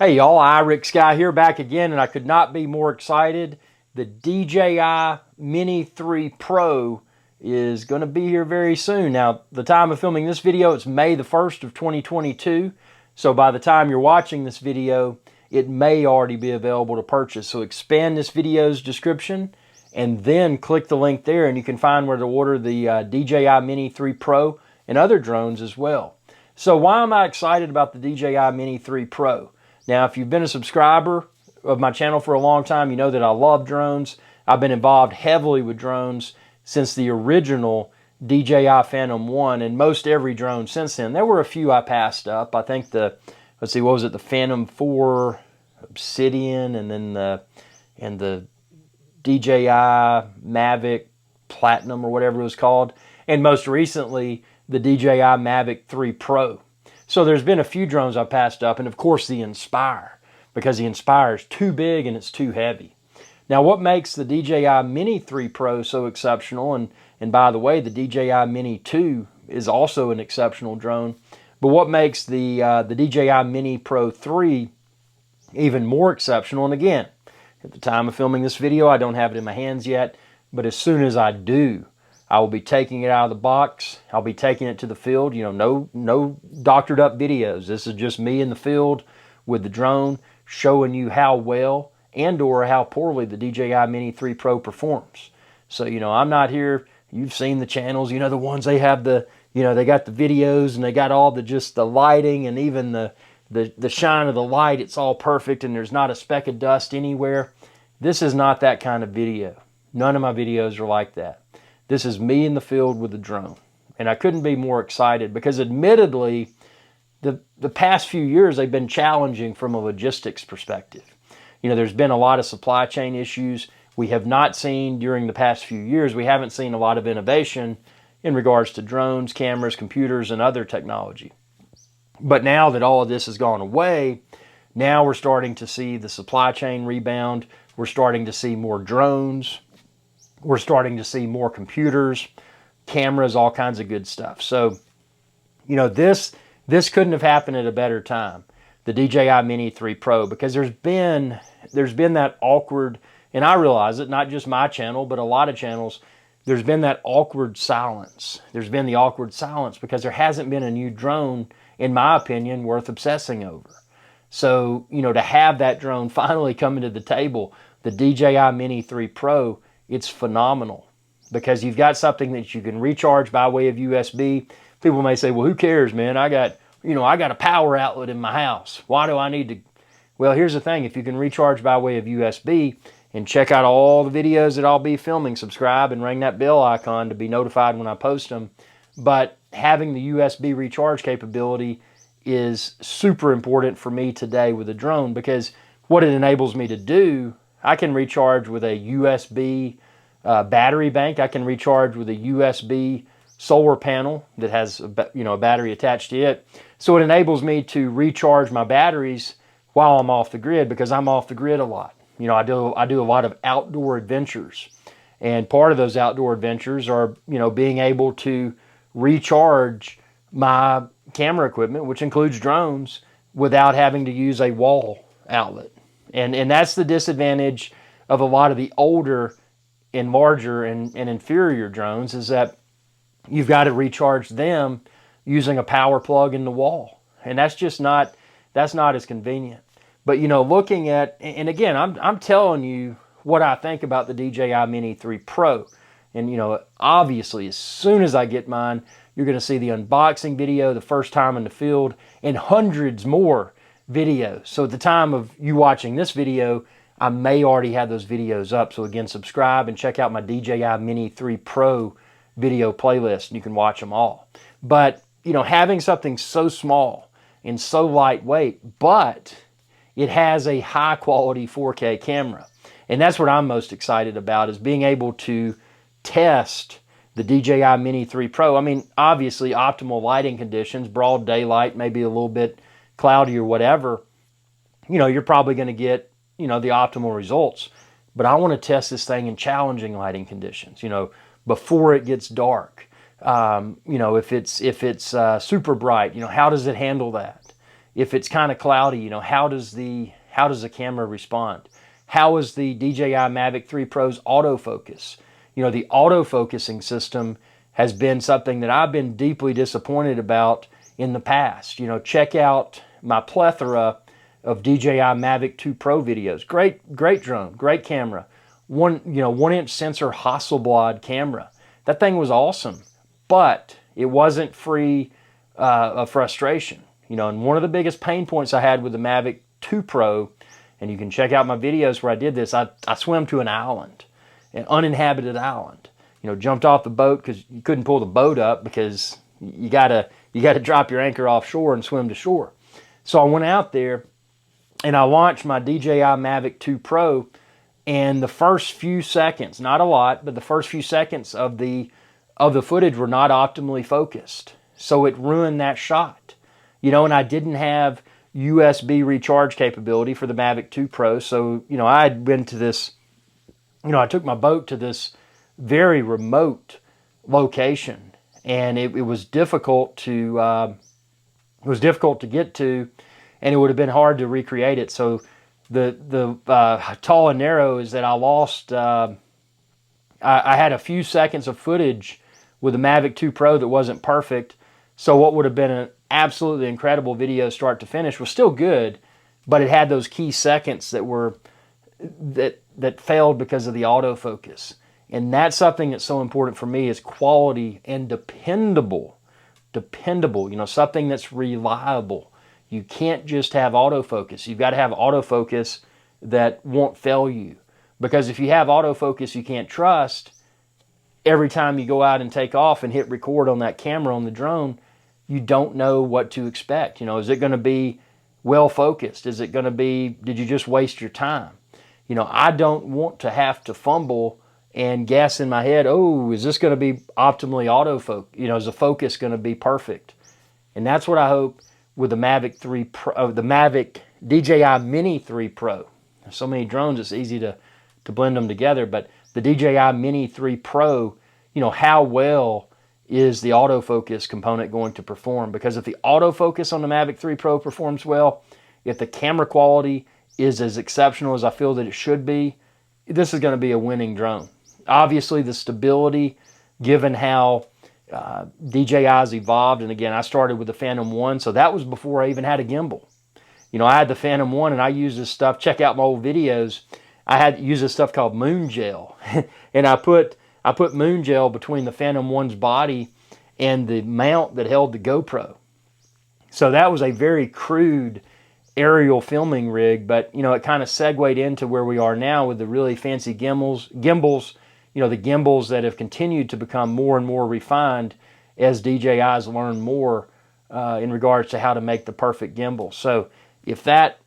Hey y'all, iRick Sky here, back again, and I could not be more excited. The DJI Mini 3 Pro is going to be here very soon. Now, the time of filming this video, it's May the 1st of 2022. So by the time you're watching this video, it may already be available to purchase. So expand this video's description and then click the link there and you can find where to order the DJI Mini 3 Pro and other drones as well. So why am I excited about the DJI Mini 3 Pro? Now, if you've been a subscriber of my channel for a long time, you know that I love drones. I've been involved heavily with drones since the original DJI Phantom 1 and most every drone since then. There were a few I passed up. I think the Phantom 4 Obsidian and then the DJI Mavic Platinum or whatever it was called. And most recently, the DJI Mavic 3 Pro. So there's been a few drones I passed up, and of course the Inspire, because the Inspire is too big and it's too heavy. Now what makes the DJI Mini 3 Pro so exceptional, and by the way, the DJI Mini 2 is also an exceptional drone, but what makes the DJI Mini Pro 3 even more exceptional, and again, at the time of filming this video, I don't have it in my hands yet, but as soon as I do, I will be taking it out of the box. I'll be taking it to the field. You know, no doctored up videos. This is just me in the field with the drone showing you how well and or how poorly the DJI Mini 3 Pro performs. So, you know, I'm not here. You've seen the channels, you know, the ones they have the, you know, they got the videos and they got all just the lighting and even the shine of the light. It's all perfect and there's not a speck of dust anywhere. This is not that kind of video. None of my videos are like that. This is me in the field with the drone. And I couldn't be more excited because admittedly, the past few years, they've been challenging from a logistics perspective. You know, there's been a lot of supply chain issues. We have not seen during the past few years, we haven't seen a lot of innovation in regards to drones, cameras, computers, and other technology. But now that all of this has gone away, now we're starting to see the supply chain rebound. We're starting to see more drones. We're starting to see more computers, cameras, all kinds of good stuff. So, you know, this couldn't have happened at a better time, the DJI Mini 3 Pro, because there's been that awkward, and I realize it, not just my channel, but a lot of channels, there's been that awkward silence. There's been the awkward silence because there hasn't been a new drone, in my opinion, worth obsessing over. So, you know, to have that drone finally coming to the table, the DJI Mini 3 Pro, it's phenomenal because you've got something that you can recharge by way of USB. People may say, well, who cares, man? I got a power outlet in my house. Why do I need to? Well, here's the thing. If you can recharge by way of USB and check out all the videos that I'll be filming, subscribe and ring that bell icon to be notified when I post them. But having the USB recharge capability is super important for me today with a drone because what it enables me to do, I can recharge with a USB battery bank. I can recharge with a USB solar panel that has a battery attached to it. So it enables me to recharge my batteries while I'm off the grid because I'm off the grid a lot. You know, I do a lot of outdoor adventures, and part of those outdoor adventures are, you know, being able to recharge my camera equipment, which includes drones, without having to use a wall outlet. And that's the disadvantage of a lot of the older and larger and inferior drones is that you've got to recharge them using a power plug in the wall. And that's just not as convenient. But, you know, looking at, and again, I'm telling you what I think about the DJI Mini 3 Pro. And, you know, obviously, as soon as I get mine, you're going to see the unboxing video, the first time in the field, and hundreds more videos. So at the time of you watching this video, I may already have those videos up. So again, subscribe and check out my DJI Mini 3 Pro video playlist and you can watch them all. But, you know, having something so small and so lightweight, but it has a high quality 4K camera. And that's what I'm most excited about is being able to test the DJI Mini 3 Pro. I mean, obviously optimal lighting conditions, broad daylight, maybe a little bit cloudy or whatever, you know, you're probably going to get, you know, the optimal results. But I want to test this thing in challenging lighting conditions, you know, before it gets dark. You know, if it's super bright, you know, how does it handle that? if it's kind of cloudy, you know, how does the camera respond? How is the DJI Mavic 3 Pro's autofocus? You know, the autofocusing system has been something that I've been deeply disappointed about in the past. You know, check out my plethora of DJI Mavic 2 Pro videos. Great drone, great camera. 1-inch sensor Hasselblad camera. That thing was awesome, but it wasn't free of frustration. You know, and one of the biggest pain points I had with the Mavic 2 Pro, and you can check out my videos where I did this, I swam to an island, an uninhabited island. You know, jumped off the boat because you couldn't pull the boat up because you gotta drop your anchor offshore and swim to shore. So I went out there and I launched my DJI Mavic 2 Pro, and the first few seconds, not a lot, but the first few seconds of the footage were not optimally focused. So it ruined that shot. You know, and I didn't have USB recharge capability for the Mavic 2 Pro. So, you know, I had been to this, you know, I took my boat to this very remote location, and it was difficult to get to, and it would have been hard to recreate it. So the tall and narrow is that I lost, I had a few seconds of footage with the Mavic 2 Pro that wasn't perfect. So what would have been an absolutely incredible video start to finish was still good, but it had those key seconds that failed because of the autofocus. And that's something that's so important for me, is quality and dependable, you know, something that's reliable. You can't just have autofocus. You've got to have autofocus that won't fail you. Because if you have autofocus you can't trust, every time you go out and take off and hit record on that camera on the drone, you don't know what to expect. You know, is it going to be well focused? Is it going to be, did you just waste your time? You know, I don't want to have to fumble and guess in my head, oh, is this going to be optimally autofocus? You know, is the focus going to be perfect? And that's what I hope with the Mavic 3 Pro, the Mavic DJI Mini 3 Pro. There's so many drones, it's easy to blend them together, but the DJI Mini 3 Pro, you know, how well is the autofocus component going to perform? Because if the autofocus on the Mavic 3 Pro performs well, if the camera quality is as exceptional as I feel that it should be, this is going to be a winning drone. Obviously, the stability, given how DJI's evolved, and again, I started with the Phantom 1, so that was before I even had a gimbal. You know, I had the Phantom 1, and I used this stuff. Check out my old videos. I had to use this stuff called Moon Gel, and I put Moon Gel between the Phantom 1's body and the mount that held the GoPro. So that was a very crude aerial filming rig, but you know, it kind of segued into where we are now with the really fancy gimbals, you know, the gimbals that have continued to become more and more refined as DJI's learn more in regards to how to make the perfect gimbal. So if that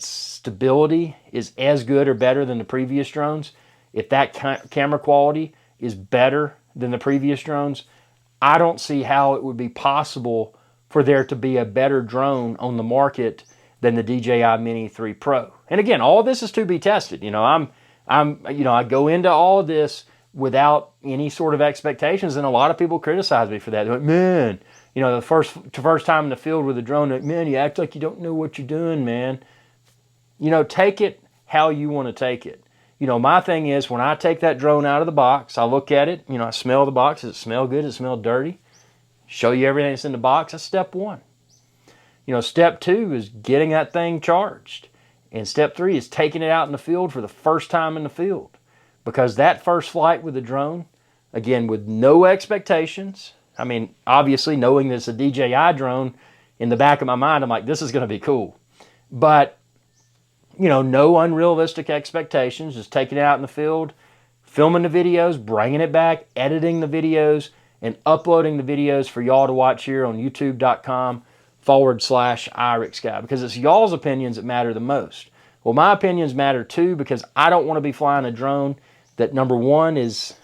stability is as good or better than the previous drones, if that camera quality is better than the previous drones, I don't see how it would be possible for there to be a better drone on the market than the DJI Mini 3 Pro. And again, all this is to be tested. You know, I go into all of this without any sort of expectations, and a lot of people criticize me for that. They're like, man, you know, the first time in the field with a drone, like, man, you act like you don't know what you're doing, man. You know, take it how you want to take it. You know, my thing is, when I take that drone out of the box, I look at it, you know, I smell the box. Does it smell good? Does it smell dirty? Show you everything that's in the box. That's step one. You know, step two is getting that thing charged. And step three is taking it out in the field for the first time in the field. Because that first flight with the drone, again, with no expectations, I mean, obviously knowing that it's a DJI drone, in the back of my mind, I'm like, this is going to be cool. But, you know, no unrealistic expectations, just taking it out in the field, filming the videos, bringing it back, editing the videos, and uploading the videos for y'all to watch here on youtube.com/IrixGuy, because it's y'all's opinions that matter the most. Well, my opinions matter too, because I don't want to be flying a drone that, number one, is,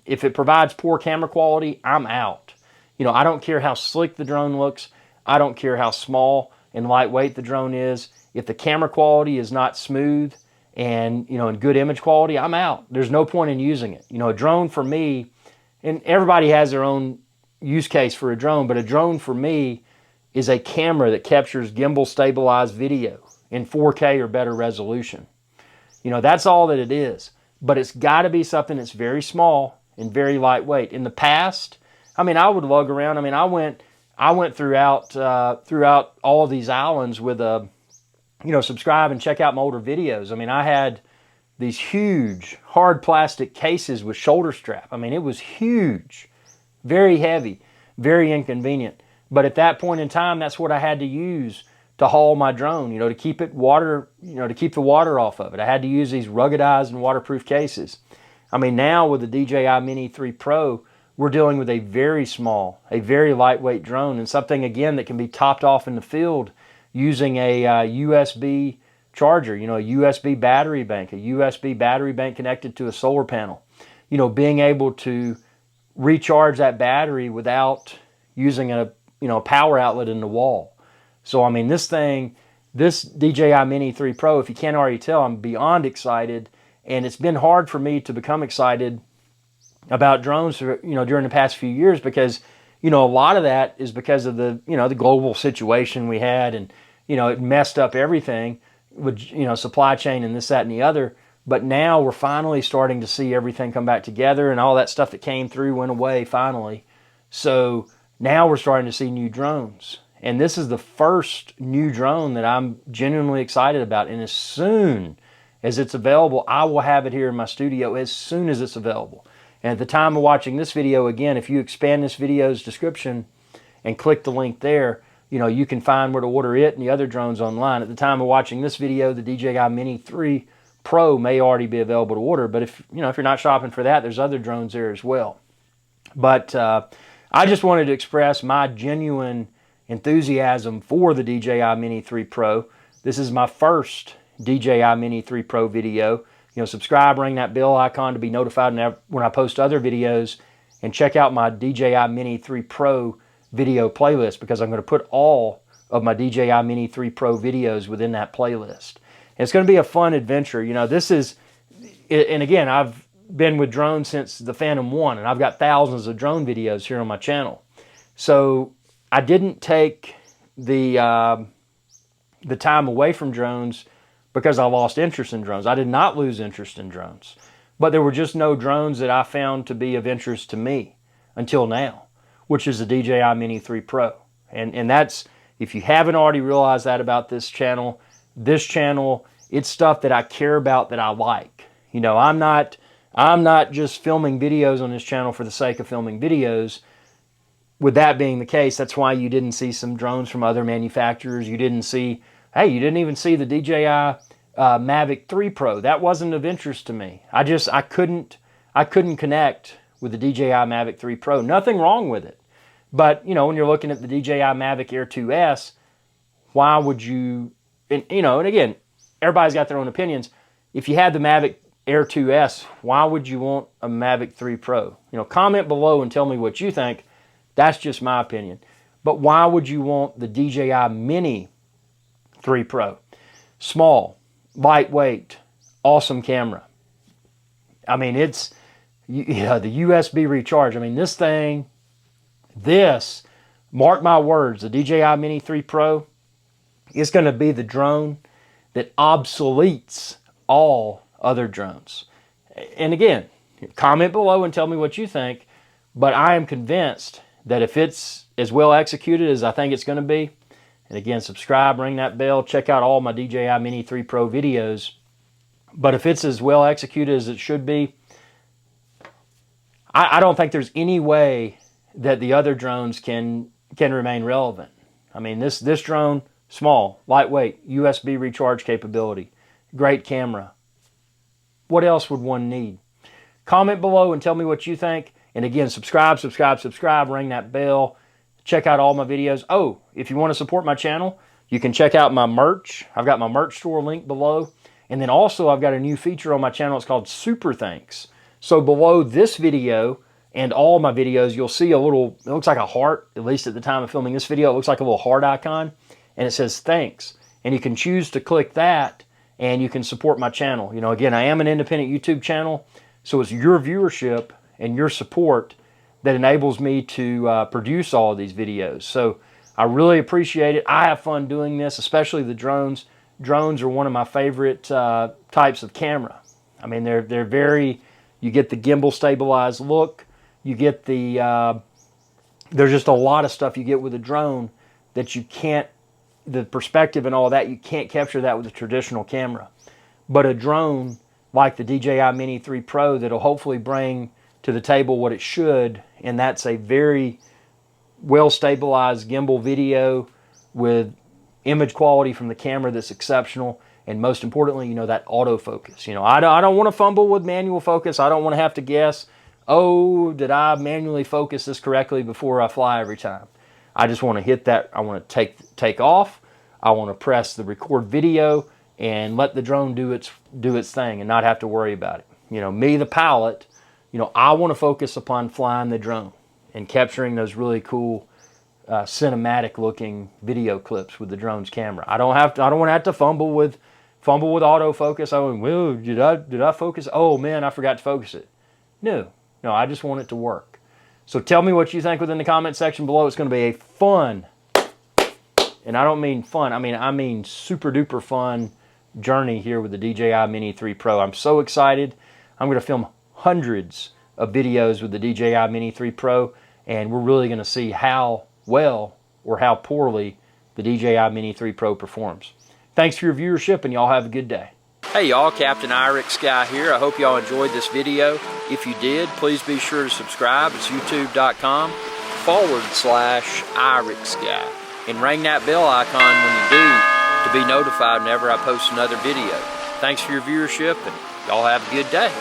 if it provides poor camera quality, I'm out. You know, I don't care how slick the drone looks. I don't care how small and lightweight the drone is. If the camera quality is not smooth and, you know, in good image quality, I'm out. There's no point in using it. You know, a drone for me, and everybody has their own use case for a drone, but a drone for me is a camera that captures gimbal stabilized video in 4K or better resolution. You know, that's all that it is. But it's got to be something that's very small and very lightweight. In the past, I mean, I would lug around. I mean, I went throughout all of these islands with a, you know, subscribe and check out my older videos. I mean, I had these huge hard plastic cases with shoulder strap. I mean, it was huge, very heavy, very inconvenient. But at that point in time, that's what I had to use to haul my drone, you know, to keep it water, you know, to keep the water off of it. I had to use these ruggedized and waterproof cases. I mean, now with the DJI Mini 3 Pro, we're dealing with a very small, a very lightweight drone, and something, again, that can be topped off in the field using a USB charger, you know, a USB battery bank, a USB battery bank connected to a solar panel. You know, being able to recharge that battery without using a, you know, a power outlet in the wall. So, I mean, this thing, this DJI Mini 3 Pro, if you can't already tell, I'm beyond excited. And it's been hard for me to become excited about drones, you know, during the past few years because, you know, a lot of that is because of the, you know, the global situation we had, and, you know, it messed up everything with, you know, supply chain and this, that, and the other. But now we're finally starting to see everything come back together, and all that stuff that came through went away finally. So now we're starting to see new drones. And this is the first new drone that I'm genuinely excited about. And as soon as it's available, I will have it here in my studio as soon as it's available. And at the time of watching this video, again, if you expand this video's description and click the link there, you know, you can find where to order it and the other drones online. At the time of watching this video, the DJI Mini 3 Pro may already be available to order. But if, you know, if you're not shopping for that, there's other drones there as well. But I just wanted to express my genuine enthusiasm for the DJI Mini 3 Pro. This is my first DJI Mini 3 Pro video. You know, subscribe, ring that bell icon to be notified when I post other videos, and check out my DJI Mini 3 Pro video playlist, because I'm going to put all of my DJI Mini 3 Pro videos within that playlist. And it's going to be a fun adventure. You know, this is, and again, I've been with drones since the Phantom 1, and I've got thousands of drone videos here on my channel. So I didn't take the time away from drones because I lost interest in drones. I did not lose interest in drones. But there were just no drones that I found to be of interest to me until now, which is the DJI Mini 3 Pro. And that's, if you haven't already realized that about this channel, it's stuff that I care about, that I like. You know, I'm not just filming videos on this channel for the sake of filming videos. With that being the case, that's why you didn't see some drones from other manufacturers. You didn't see, hey, you didn't even see the DJI Mavic 3 Pro. That wasn't of interest to me. I couldn't connect with the DJI Mavic 3 Pro. Nothing wrong with it. But, you know, when you're looking at the DJI Mavic Air 2S, why would you, and, you know, and again, everybody's got their own opinions. If you had the Mavic Air 2S, why would you want a Mavic 3 Pro? You know, comment below and tell me what you think. That's just my opinion. But why would you want the DJI Mini 3 Pro? Small, lightweight, awesome camera. I mean, it's, yeah, the USB recharge. I mean, this thing, mark my words, the DJI Mini 3 Pro is going to be the drone that obsoletes all other drones. And again, comment below and tell me what you think. But I am convinced that if it's as well executed as I think it's going to be, and again, subscribe, ring that bell, check out all my DJI Mini 3 Pro videos. But if it's as well executed as it should be, I don't think there's any way that the other drones can remain relevant. I mean, this drone, small, lightweight, USB recharge capability, great camera. What else would one need? Comment below and tell me what you think. And again, subscribe, ring that bell. Check out all my videos. Oh, if you want to support my channel, you can check out my merch. I've got my merch store link below. And then also I've got a new feature on my channel. It's called Super Thanks. So below this video and all my videos, you'll see a little, it looks like a heart, at least at the time of filming this video, it looks like a little heart icon. And it says thanks. And you can choose to click that and you can support my channel. You know, again, I am an independent YouTube channel. So it's your viewership and your support that enables me to produce all of these videos. So I really appreciate it. I have fun doing this, especially the drones. Drones are one of my favorite types of camera. I mean, they're very, you get the gimbal stabilized look. You get the, there's just a lot of stuff you get with a drone that you can't, the perspective and all that, you can't capture that with a traditional camera. But a drone like the DJI Mini 3 Pro that'll hopefully bring to the table what it should, and that's a very well stabilized gimbal video with image quality from the camera that's exceptional, and most importantly, you know, that autofocus. You know, I don't want to fumble with manual focus. I don't want to have to guess, oh, did I manually focus this correctly before I fly every time? I just want to hit that. I want to take off. I want to press the record video and let the drone do its thing and not have to worry about it. You know, me, the pilot, you know, I want to focus upon flying the drone and capturing those really cool cinematic looking video clips with the drone's camera. I don't want to have to fumble with autofocus. I went, well, did I focus? Oh man, I forgot to focus it. No, I just want it to work. So tell me what you think within the comment section below. It's going to be a fun, and I don't mean fun, I mean super duper fun journey here with the DJI Mini 3 Pro. I'm so excited. I'm going to film hundreds of videos with the DJI Mini 3 Pro, and we're really going to see how well or how poorly the DJI Mini 3 Pro performs. Thanks for your viewership, and y'all have a good day. Hey y'all, Captain Irix Guy here. I hope y'all enjoyed this video. If you did, please be sure to subscribe. It's youtube.com/Irix Guy. And ring that bell icon when you do to be notified whenever I post another video. Thanks for your viewership, and y'all have a good day.